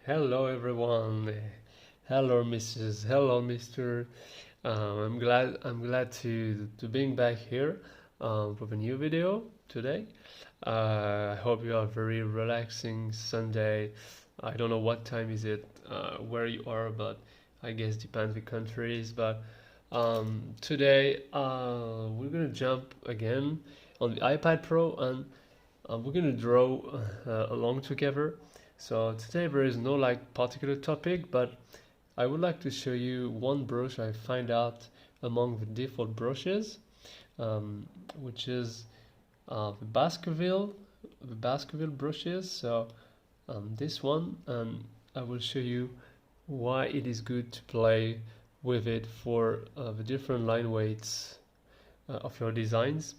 Hello everyone. Hello Mrs. Hello Mr. I'm glad to being back here with a new video today. I hope you are very relaxing Sunday. I don't know what time is it where you are, but I guess depends the countries. But today we're gonna jump again on the iPad Pro and we're gonna draw along together. So today there is no like particular topic, but I would like to show you one brush I find out among the default brushes, which is the Baskerville brushes. So this one, and I will show you why it is good to play with it for the different line weights of your designs.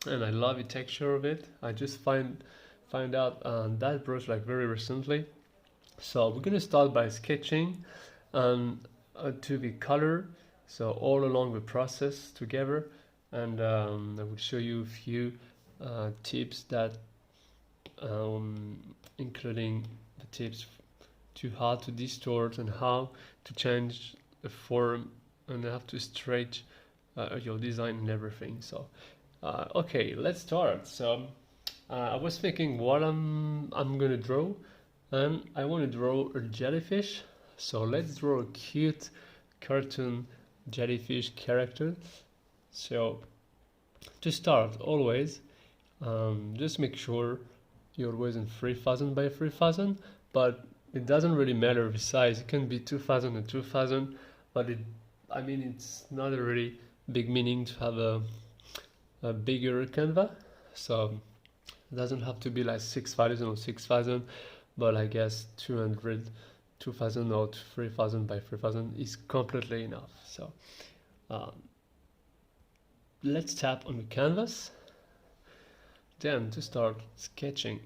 And I love the texture of it. I just find out that brush like very recently. So we're gonna start by sketching and to the color. So all along the process together, and I will show you a few tips that, including the tips to how to distort and how to change the form and how to stretch your design and everything. So okay, let's start. So I was thinking what I'm gonna draw, and I want to draw a jellyfish. So let's draw a cute cartoon jellyfish character. So to start, always just make sure you're always in 3000 by 3000, but it doesn't really matter the size. It can be 2000 and 2000, but I mean, it's not a really big meaning to have a bigger canvas. So it doesn't have to be like 6000 or 6000, but I guess 200, 2000 or 3000 by 3000 is completely enough. So let's tap on the canvas. Then to start sketching,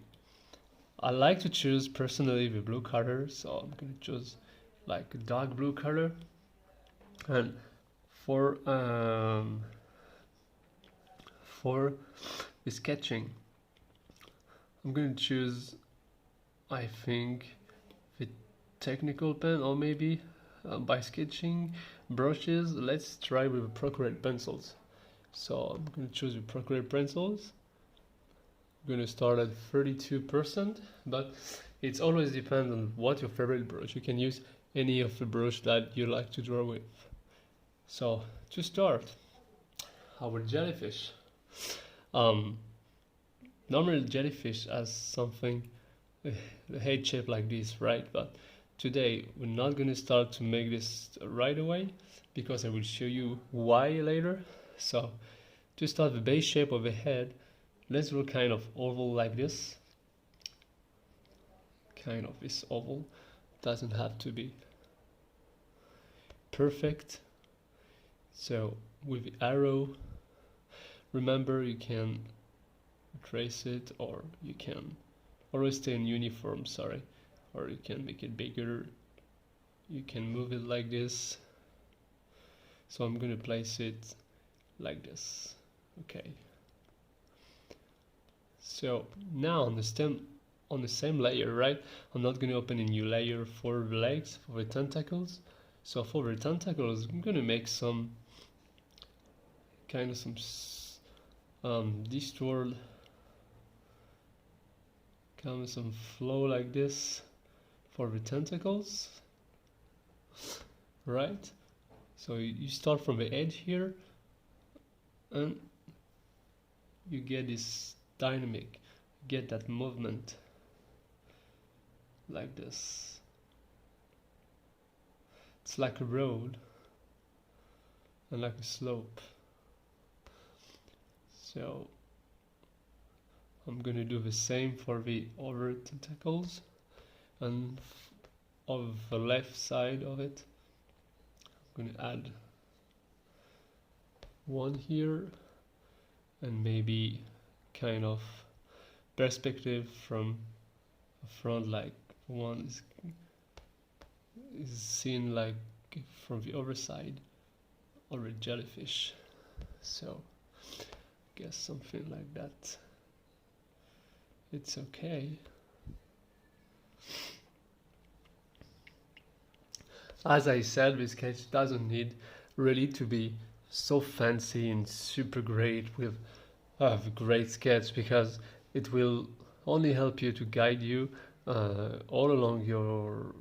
I like to choose personally the blue color, so I'm gonna choose like a dark blue color. And for the sketching, I'm going to choose, I think, the technical pen, or maybe by sketching brushes, let's try with the Procreate pencils. So I'm going to choose the Procreate pencils. I'm going to start at 32%, but it's always depends on what your favorite brush. You can use any of the brush that you like to draw with. So to start, our jellyfish. Normally jellyfish has something a head shape like this, right? But today we're not going to start to make this right away because I will show you why later. So to start the base shape of the head, let's draw kind of oval like this. Kind of this oval. Doesn't have to be perfect. So with the arrow, remember you can trace it, or you can always stay in uniform, sorry, or you can make it bigger, you can move it like this. So I'm going to place it like this. Okay, so now on the same layer, right, I'm not going to open a new layer for the legs, for the tentacles. So for the tentacles, I'm going to make some kind of some distort, kind of some flow like this for the tentacles, right? So you start from the edge here, and you get this dynamic, get that movement like this. It's like a road and like a slope. So I'm gonna do the same for the other tentacles, and of the left side of it, I'm gonna add one here, and maybe kind of perspective from the front, like one is seen like from the other side, or a jellyfish. So I guess something like that. It's okay. As I said, this sketch doesn't need really to be so fancy and super great with a great sketch, because it will only help you to guide you all along your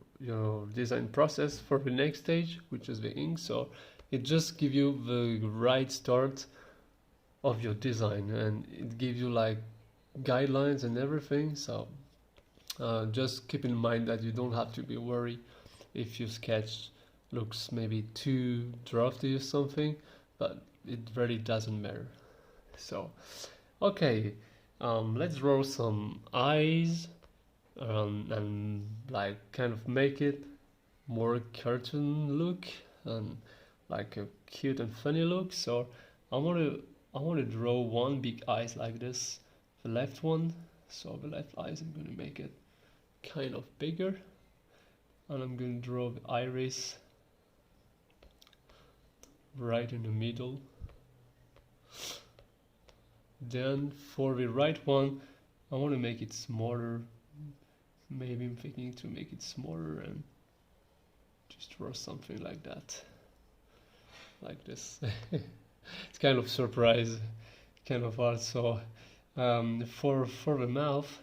design process for the next stage, which is the ink. So it just gives you the right start of your design, and it gives you like guidelines and everything. So just keep in mind that you don't have to be worried if your sketch looks maybe too drafty or something, but it really doesn't matter. So okay, let's draw some eyes, and like kind of make it more cartoon look and like a cute and funny look. So I want to draw one big eyes like this, the left one. So the left eyes, I'm going to make it kind of bigger, and I'm going to draw the iris right in the middle. Then for the right one, I want to make it smaller. Maybe I'm thinking to make it smaller and just draw something like that, like this. It's kind of surprise, kind of hard. So for the mouth,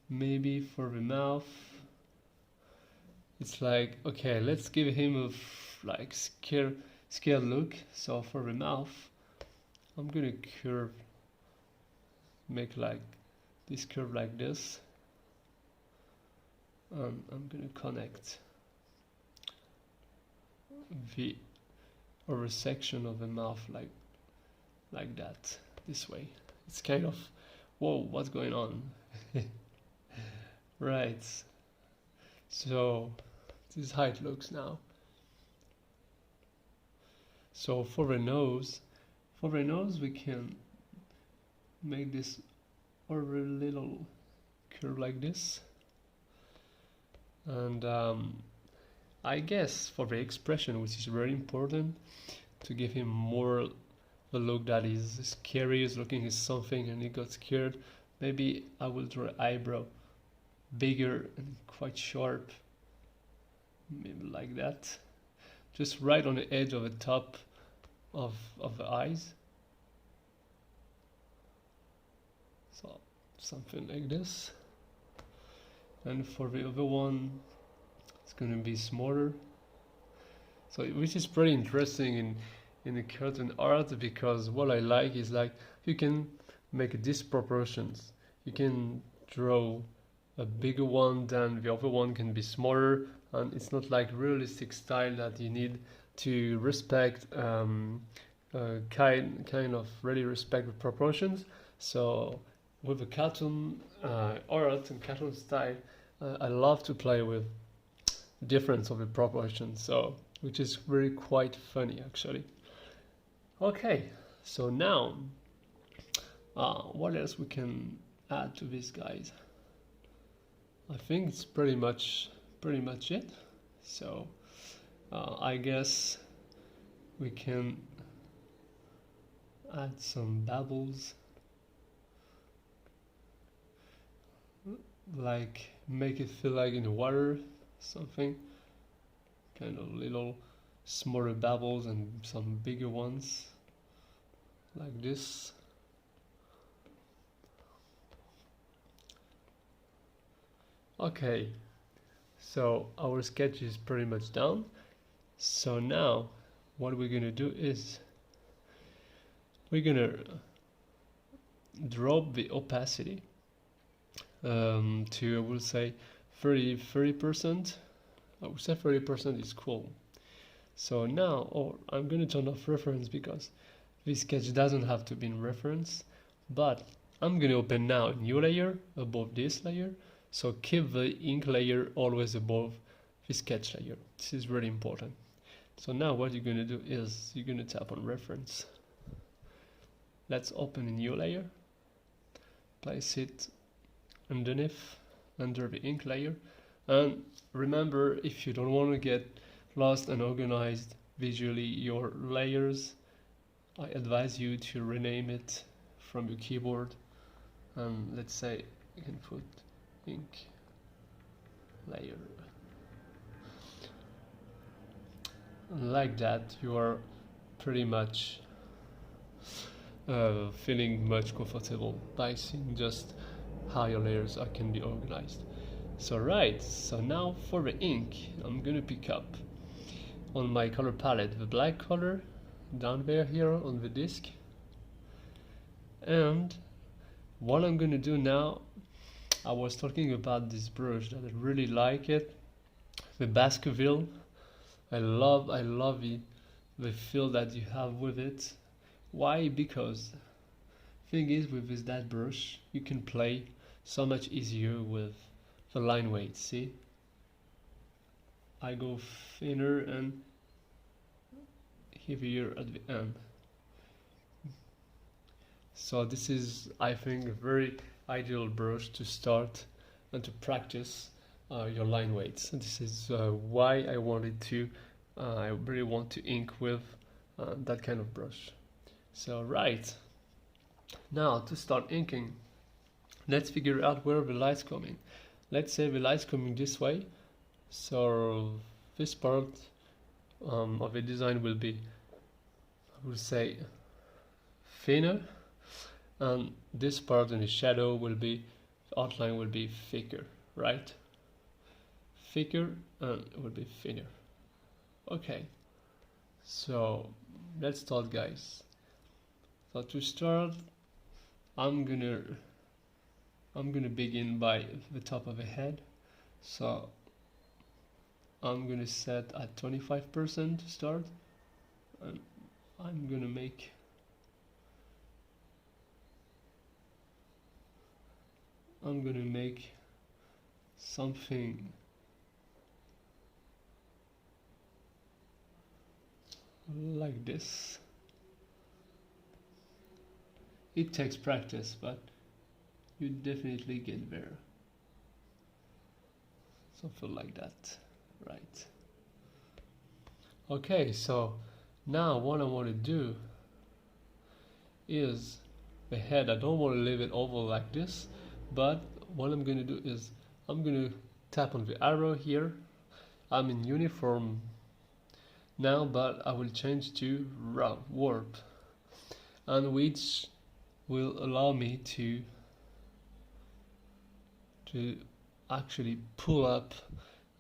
maybe for the mouth, it's like, okay, let's give him a like scared look. So for the mouth, I'm gonna curve, make like this curve like this, and I'm gonna connect the over section of the mouth like that, this way. It's kind of, whoa, what's going on? Right, so this is how it looks now. So for the nose we can make this over a little curve like this, and I guess for the expression, which is very important, to give him more the look that is scary, is looking at something and he got scared, maybe I will draw an eyebrow bigger and quite sharp, maybe like that, just right on the edge of the top of the eyes. So something like this. And for the other one, it's going to be smaller. So which is pretty interesting in the cartoon art, because what I like is like you can make disproportions. You can draw a bigger one, then the other one can be smaller, and it's not like realistic style that you need to respect kind of really respect the proportions. So with the cartoon art and cartoon style, I love to play with difference of the proportions, so which is really quite funny actually. Okay, so now what else we can add to these guys? I think it's pretty much it. So I guess we can add some bubbles, like make it feel like in the water, something kind of little smaller bubbles and some bigger ones like this. Okay, so our sketch is pretty much done. So now what we're gonna do is we're gonna drop the opacity to, I will say 30%. I would say 30% is cool. So now, I'm gonna turn off reference because this sketch doesn't have to be in reference, but I'm gonna open now a new layer above this layer. So keep the ink layer always above the sketch layer. This is really important. So now what you're gonna do is you're gonna tap on reference. Let's open a new layer, place it underneath, under the ink layer, and remember, if you don't want to get lost and organized visually your layers, I advise you to rename it from your keyboard, and let's say you can put ink layer. like that, you are pretty much feeling much comfortable by seeing just how your layers can be organized. So right, so now for the ink, I'm gonna pick up on my color palette the black color down there here on the disc, and what I'm gonna do now, I was talking about this brush that I really like it, the Baskerville. I love the feel that you have with it. Why? Because thing is, with that brush you can play so much easier with the line weight. See, I go thinner and heavier at the end. So this is, I think, a very ideal brush to start and to practice your line weights. And this is why I wanted to, I really want to ink with that kind of brush. So right, now to start inking, let's figure out where the light's coming. Let's say the light's coming this way, so this part of the design will be, I would say, thinner, and this part in the shadow will be, the outline will be thicker, right? Thicker, and it will be thinner. Okay, so let's start, guys. So to start, I'm gonna begin by the top of the head. So I'm gonna set at 25% to start, and I'm gonna make something like this. It takes practice, but you definitely get there. Something like that, right? Okay, so now what I want to do is the head. I don't want to leave it oval like this, but what I'm going to do is I'm going to tap on the arrow here. I'm in uniform now, but I will change to warp, and which will allow me to actually pull up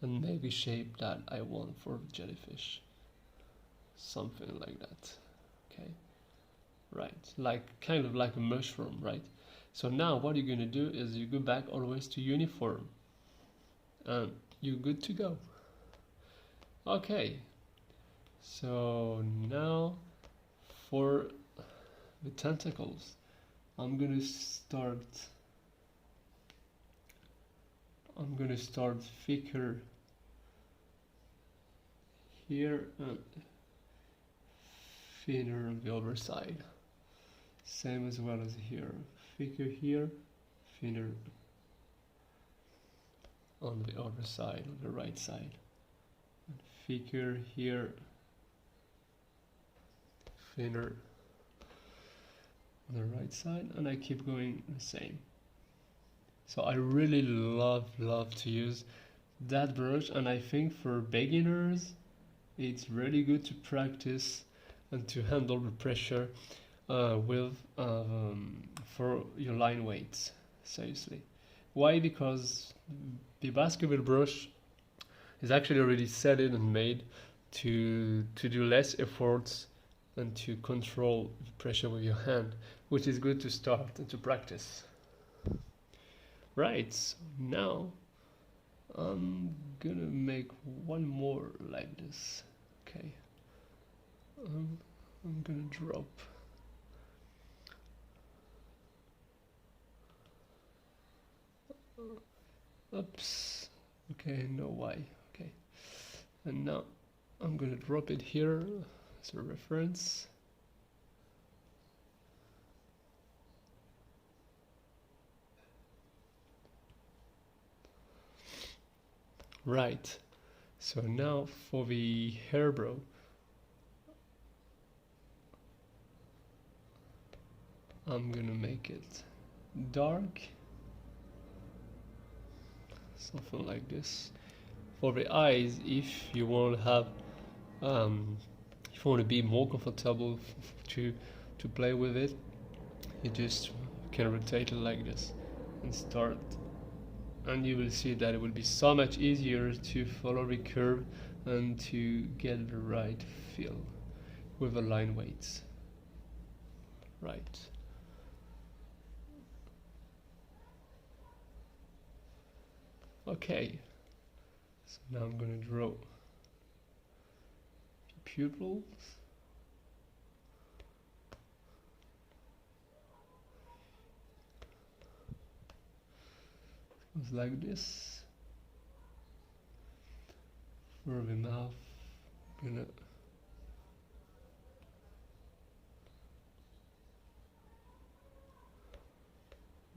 and make the shape that I want for the jellyfish. Something like that. Okay, right, like kind of like a mushroom, right? So now what you're going to do is you go back always to uniform, and you're good to go. Okay, so now for the tentacles, I'm gonna start thicker here and thinner on the other side. Same as well as here. Thicker here, thinner on the other side, on the right side. And thicker here, thinner on the right side, and I keep going the same. So I really love to use that brush, and I think for beginners it's really good to practice and to handle the pressure with for your line weights. Seriously, why? Because the Baskerville brush is actually already set in and made to do less efforts and to control the pressure with your hand, which is good to start and to practice. Right, so now I'm gonna make one more like this. Okay, I'm gonna drop. Oops. Okay, no why. Okay, and now I'm gonna drop it here as a reference. Right, so now for the hairbrow, I'm gonna make it dark, something like this. For the eyes, if you want to have If you want to be more comfortable to play with it, you just can rotate it like this and start, and you will see that it will be so much easier to follow the curve and to get the right feel with the line weights. Right. Okay, so now I'm going to draw pupils. It's like this. For the mouth, I'm gonna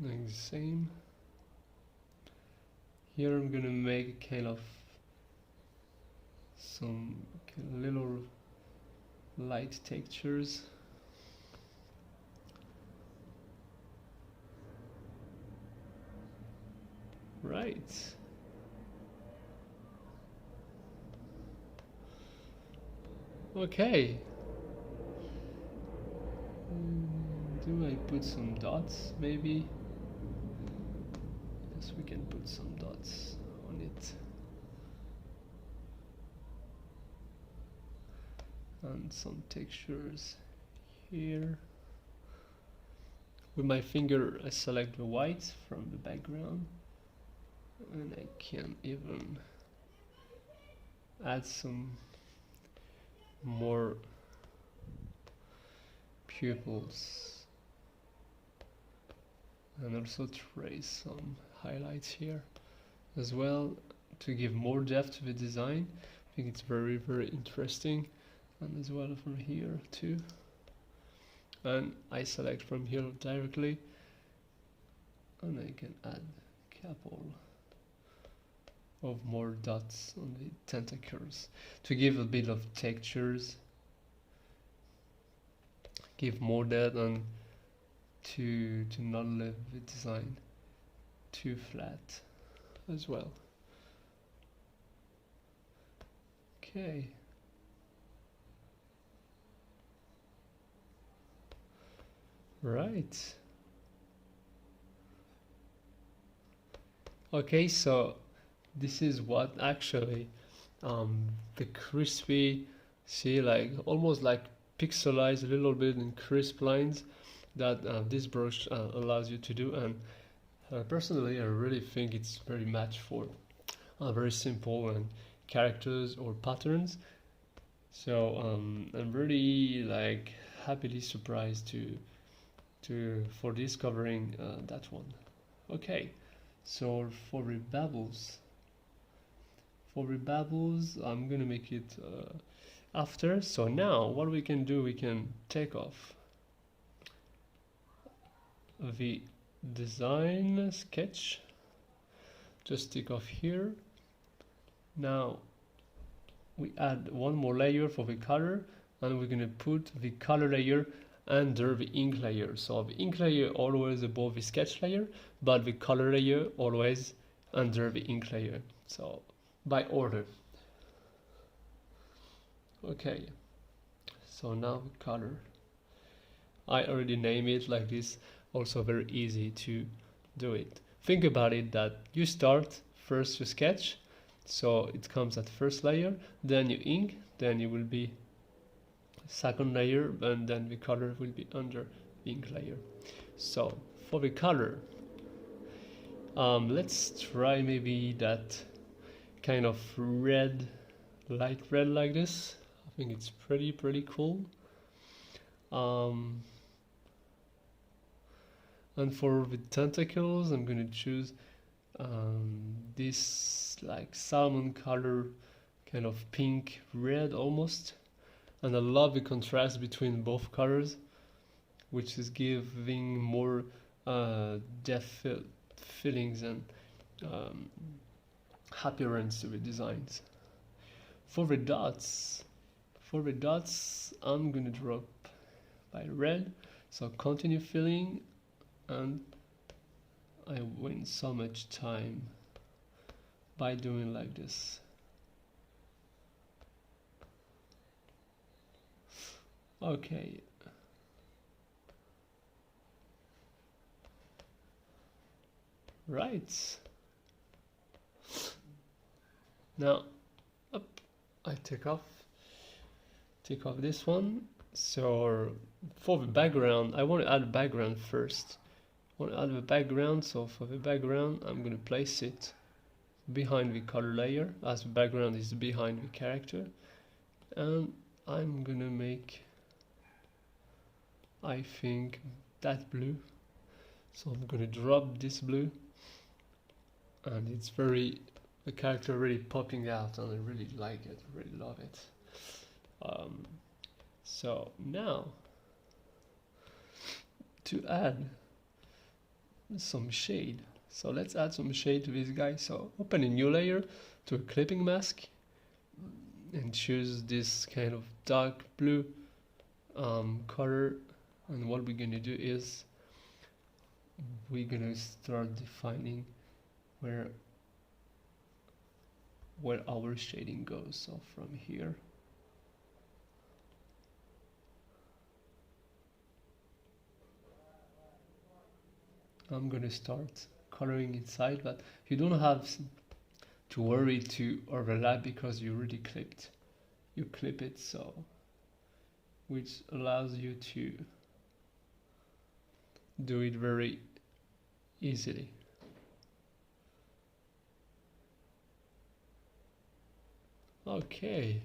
like the same. Here I'm gonna make kind of some little light textures. Right. Okay. Do I put some dots maybe? Yes, we can put some dots on it. And some textures here. With my finger I select the white from the background, and I can even add some more pupils and also trace some highlights here as well to give more depth to the design. I think it's very, very interesting. And as well from here too, and I select from here directly, and I can add a couple of more dots on the tentacles to give a bit of textures, give more depth, and to not leave the design too flat as well. Okay. Right. Okay, so this is what actually the crispy, see, like almost like pixelized a little bit in crisp lines that this brush allows you to do. And personally, I really think it's very much for very simple and characters or patterns. So I'm really like happily surprised for discovering that one. Okay, so for the bubbles, I'm gonna make it after. So now what we can do, we can take off the design sketch, just take off here. Now we add one more layer for the color, and we're gonna put the color layer under the ink layer. So the ink layer always above the sketch layer, but the color layer always under the ink layer. So by order. Okay, so now the color, I already name it like this, also very easy to do it. Think about it that you start first to sketch, so it comes at first layer, then you ink, then you will be second layer, and then the color will be under the ink layer. So for the color, let's try maybe that kind of red, light red like this. I think it's pretty cool. And for the tentacles, I'm gonna choose this like salmon color, kind of pink red almost. And I love the contrast between both colors, which is giving more depth feelings and appearance to the designs. For the dots, I'm gonna drop by red, so continue filling, and I win so much time by doing like this. Okay. Right. Now, up, I take off this one. So for the background, I want to add a background first. I want to add the background, so for the background, I'm going to place it behind the color layer, as the background is behind the character. And I'm going to make, I think, that blue. So I'm going to drop this blue. And it's the character really popping out, and I really like it, really love it. So now, to add some shade. So let's add some shade to this guy. So open a new layer to a clipping mask and choose this kind of dark blue color. And what we're gonna do is we're gonna start defining where our shading goes. So from here, I'm gonna start coloring inside, but you don't have to worry to overlap because you already clip it, so which allows you to do it very easily. Okay,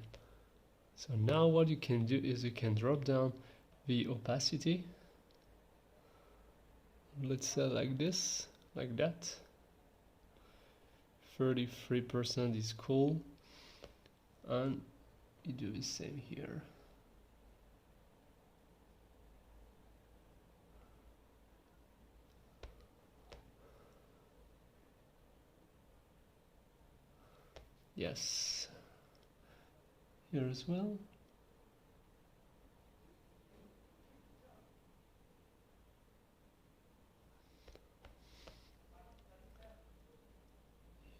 so now what you can do is you can drop down the opacity. Let's say like this, like that. 33% is cool, and you do the same here. Yes, here as well.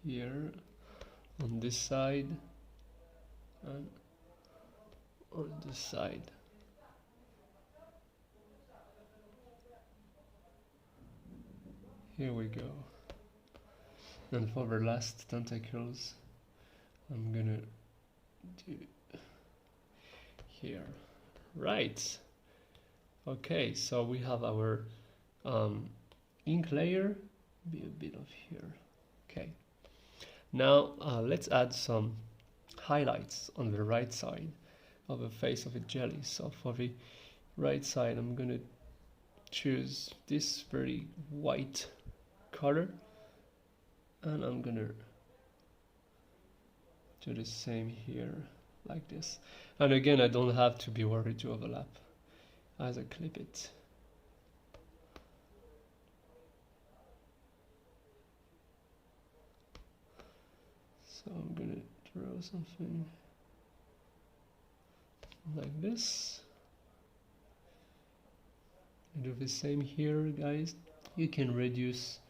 Here on this side and on this side. Here we go. And for the last tentacles, I'm gonna do here. Right. Okay, so we have our ink layer. Be a bit of here. Okay. Now let's add some highlights on the right side of the face of a jelly. So for the right side, I'm gonna choose this very white color, and I'm gonna do the same here, like this. And again, I don't have to be worried to overlap as I clip it. So I'm gonna draw something like this. I do the same here, guys. You can reduce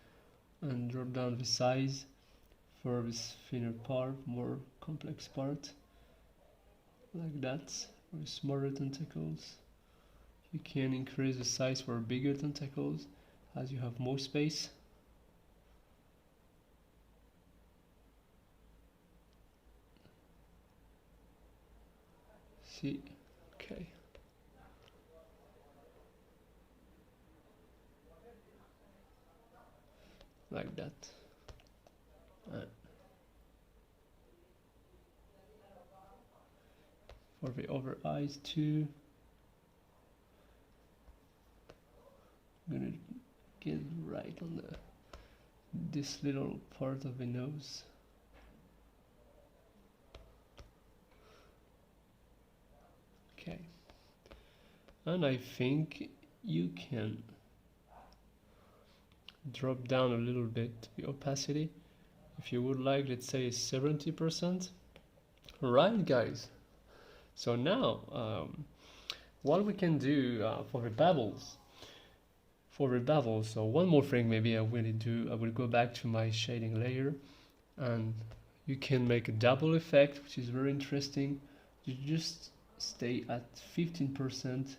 and drop down the size for this thinner part, more complex part, like that. For smaller tentacles, you can increase the size for bigger tentacles as you have more space. See, okay. Like that. For the over eyes too, I'm gonna get right on this little part of the nose. Okay, and I think you can drop down a little bit the opacity if you would like. Let's say 70%. Right, guys, so now what we can do for the bubbles, so one more thing maybe I will go back to my shading layer, and you can make a double effect, which is very interesting. You just stay at 15%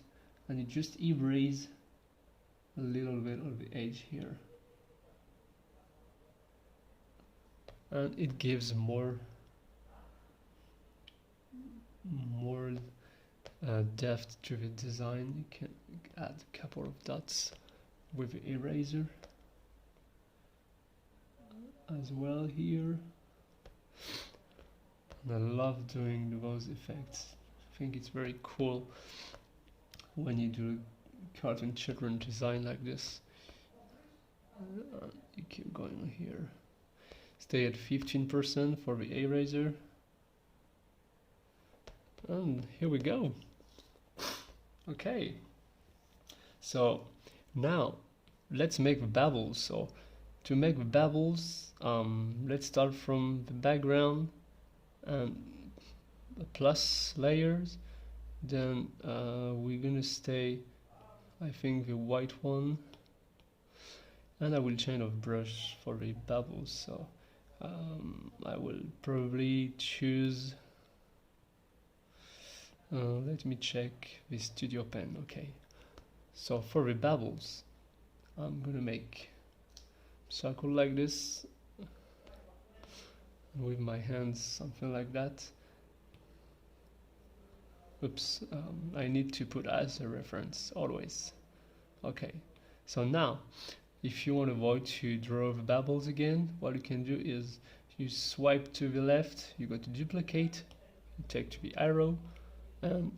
and you just erase a little bit of the edge here, and it gives more depth to the design. You can add a couple of dots with the eraser as well here. And I love doing those effects. I think it's very cool when you do cartoon children design like this. You keep going here. Stay at 15% for the eraser. And here we go. Okay. So now let's make the bubbles. So to make the bubbles, let's start from the background and the plus layers. Then we're gonna stay, I think, the white one, and I will change of brush for the bubbles. So I will probably choose, let me check the studio pen. Okay, so for the bubbles I'm gonna make circle like this with my hands, something like that. Oops, I need to put as a reference always. Okay, so now if you want to avoid to draw the bubbles again, what you can do is you swipe to the left, you go to duplicate, you take to the arrow, and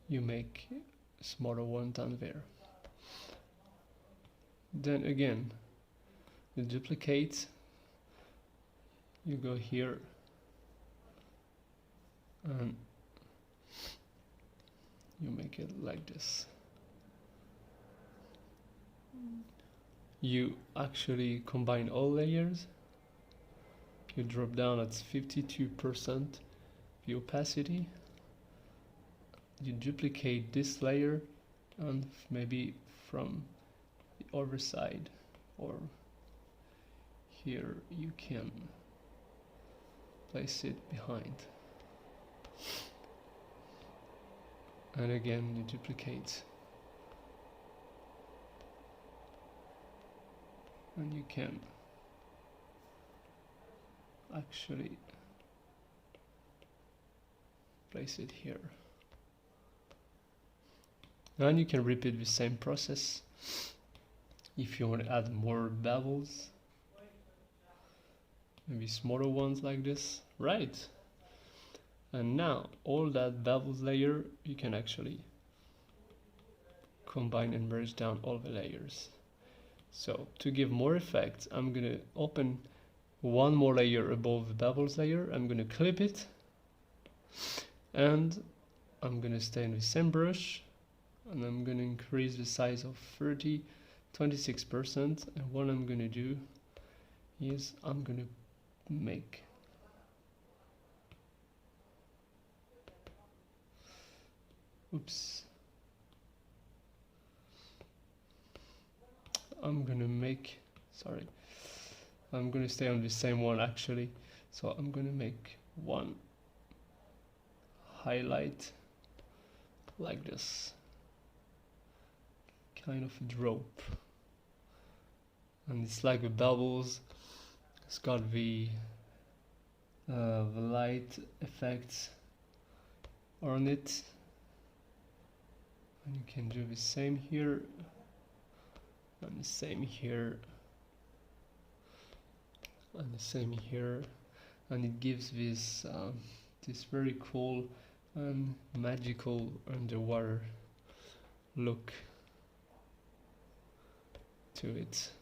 you make a smaller one down there. Then again, you duplicate, you go here, and you make it like this. You actually combine all layers. You drop down at 52% the opacity. You duplicate this layer, and maybe from the other side or here you can place it behind. And again you duplicate, and you can actually place it here. And you can repeat the same process if you want to add more bubbles, maybe smaller ones like this, right? And now all that bubbles layer you can actually combine and merge down all the layers. So to give more effect, I'm gonna open one more layer above the bubbles layer. I'm gonna clip it, and I'm gonna stay in the same brush, and I'm gonna increase the size of 26%. And what I'm gonna do is I'm gonna make I'm gonna stay on the same one actually. So I'm gonna make one highlight like this, kind of a drop, and it's like the bubbles. It's got the light effects on it, and you can do the same here and the same here and the same here, and it gives this this very cool and magical underwater look to it.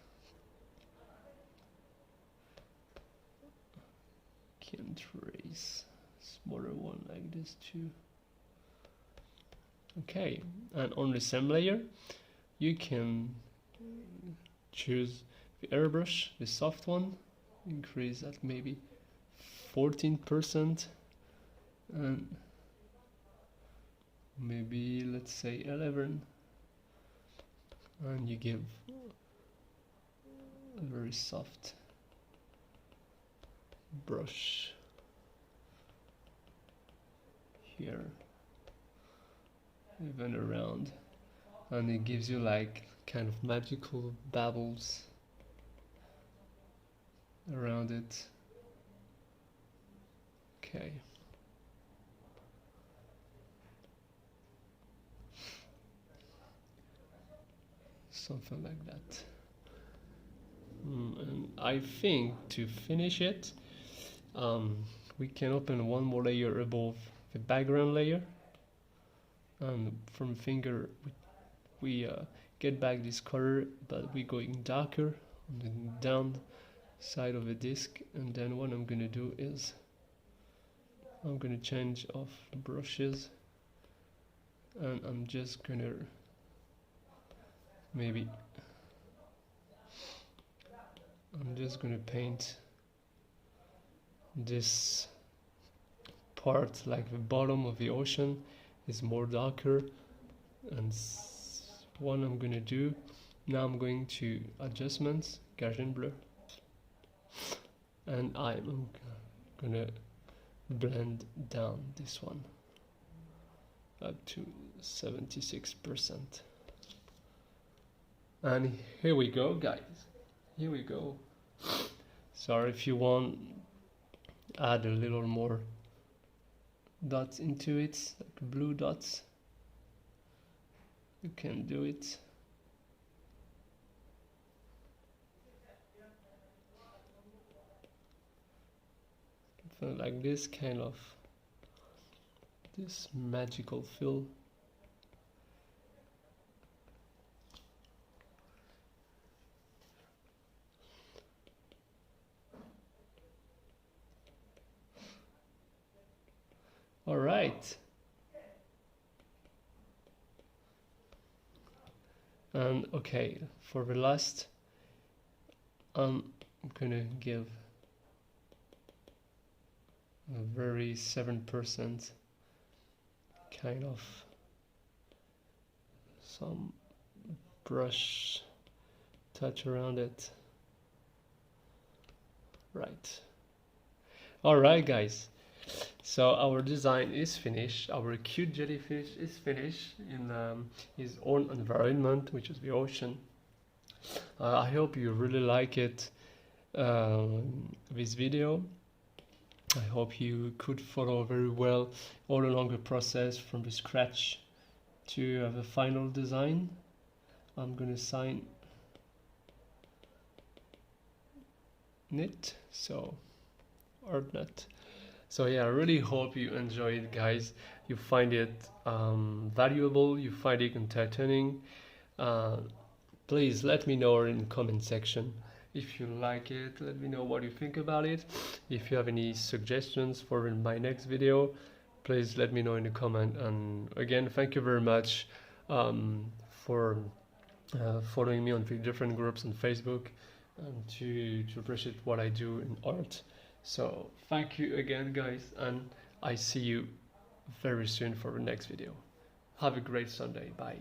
Can trace smaller one like this too. Okay, and on the same layer you can choose the airbrush, the soft one, increase at maybe 14%, and maybe let's say 11, and you give a very soft brush here, even around, and it gives you like kind of magical bubbles around it. Okay. Something like that. And I think to finish it, we can open one more layer above the background layer, and from finger we get back this color, but we're going darker on the down side of the disc. And then what I'm gonna do is I'm gonna change off the brushes, and I'm just gonna paint this part, like the bottom of the ocean is more darker. And what I'm gonna do now, I'm going to adjustments, Gaussian blur, and I'm gonna blend down this one up to 76%. And here we go, guys. Here we go. So if you want, add a little more dots into it, like blue dots, you can do it. Something like this, kind of this magical feel. All right. And okay, for the last, I'm gonna give a very 7% kind of some brush touch around it. Right. All right, guys. So our design is finished. Our cute jellyfish is finished in his own environment, which is the ocean. I hope you really like it, this video. I hope you could follow very well all along the process from the scratch to the final design. I'm gonna sign it, so ArtNet. So yeah, I really hope you enjoy it, guys. You find it valuable, you find it entertaining. Please let me know in the comment section if you like it. Let me know what you think about it. If you have any suggestions for my next video, please let me know in the comment. And again, thank you very much for following me on the different groups on Facebook, and to appreciate what I do in art. So thank you again, guys, and I see you very soon for the next video. Have a great Sunday. Bye.